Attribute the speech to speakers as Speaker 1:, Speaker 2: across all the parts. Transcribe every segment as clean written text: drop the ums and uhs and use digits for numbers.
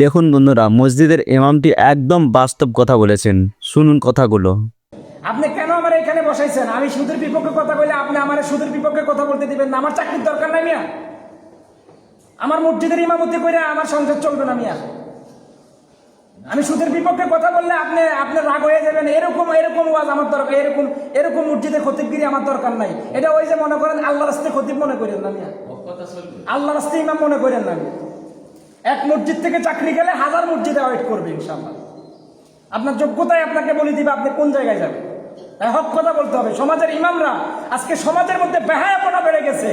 Speaker 1: দেখুন বন্ধুরা, মসজিদের ইমামটি একদম বাস্তব কথা বলেছেন, শুনুন কথাগুলো।
Speaker 2: আপনি কেন আমার এখানে বসাইছেন? আমি সুদের বিপক্ষে কথা বলে আপনি আমার সুদের বিপক্ষে কথা বলতে দিবেন না? আমার চাকরির দরকার নাই মিয়া। আমার মসজিদের ইমামতি করে আমার সংসার চলবে না মিয়া। আমি সুদের বিপক্ষে কথা বললে আপনি আপনার রাগ হয়ে যাবেন। এরকম এরকম ওয়াজ আমার দরকার, এরকম এরকম মসজিদে খতিবগিরি আমার দরকার নাই। এটা ওই যে মনে করেন আল্লাহ রাস্তে খতিব মনে করেন না মিয়া, আল্লাহ রাস্তে ইমাম মনে করেন না। এক মসজিদ থেকে চাকরি গেলে হাজার মসজিদে ওয়েট করবে ইনশাআল্লাহ। আপনার যোগ্যতায় আপনাকে বলে দিবে আপনি কোন জায়গায় যাবেন। তাই হক কথা বলতে হবে। সমাজের ইমামরা আজকে সমাজের মধ্যে বেহায়াপনা বেড়ে গেছে,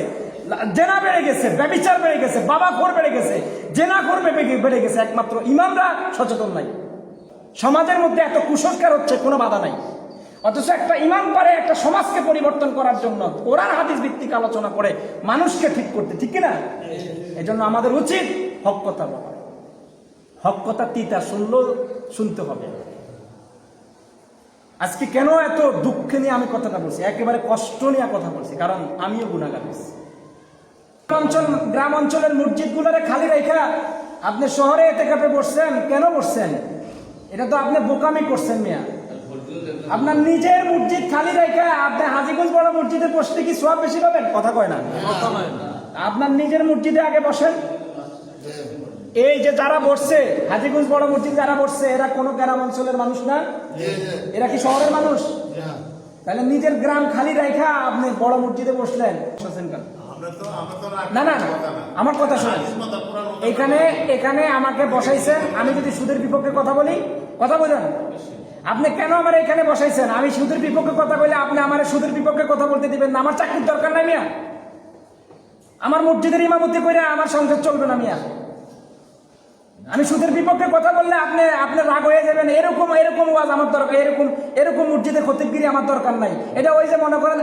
Speaker 2: জেনা বেড়ে গেছে, ব্যভিচার বেড়ে গেছে, বাবাখোর বেড়ে গেছে, জেনা করবে বেড়ে গেছে। একমাত্র ইমামরা সচেতন নাই। সমাজের মধ্যে এত কুসংস্কার হচ্ছে, কোনো বাধা নাই। অথচ একটা ইমাম পারে একটা সমাজকে পরিবর্তন করার জন্য কোরআন হাদিস ভিত্তিক আলোচনা করে মানুষকে ঠিক করতে, ঠিক কিনা? এই জন্য আমাদের উচিত হক কথা বলা। হক কথা তিতা শুনলেও শুনতে হবে। আজকে কেন এত দুঃখ নিয়ে আমি কথাটা বলছি, একেবারে কষ্ট নিয়ে কথা বলছি, কারণ আমিও গুনাহগার হয়েছি। গ্রাম অঞ্চলের মসজিদ গুলারে খালি রেখা আপনি শহরে এতেকাফে বসছেন। কেন বসছেন? এটা তো আপনি বোকামি করছেন মিয়া। আপনার নিজের মসজিদ খালি রেখা আপনি হাজীগঞ্জ বড় মসজিদে বসতে কি সওয়াব বেশি পাবেন? কথা কয় না। আপনার নিজের মসজিদে আগে বসেন। এই যে যারা বসছে হাজীগঞ্জ বড় মসজিদ যারা বসছে, এরা কোনো গ্রাম অঞ্চলের মানুষ না, এরা কি শহরের মানুষ? তাহলে নিজের গ্রাম খালি রেখা আপনি বড় মসজিদে বসলেন। না না না, আমার কথা শুনেন। এখানে আমাকে বসাইছেন, আমি যদি সুদের বিপক্ষে কথা বলি, কথা বলেন। আপনি কেন আমার এখানে বসাইছেন? আমি সুদের বিপক্ষে কথা বলে আপনি আমার সুদের বিপক্ষে কথা বলতে দিবেন না? আমার চাকরির দরকার নাই মিয়া। আমার মসজিদের ইমামতি করে আমার সংসার চলবে না মিয়া। আমি সুদের বিপক্ষে কথা বললে আপনি রাগ হয়ে যাবেন। এরকম এরকম ওয়াজ আমার দরকার, এরকম এরকম মসজিদে খতিবগিরি আমার দরকার নাই। এটা ওই যে মনে করেন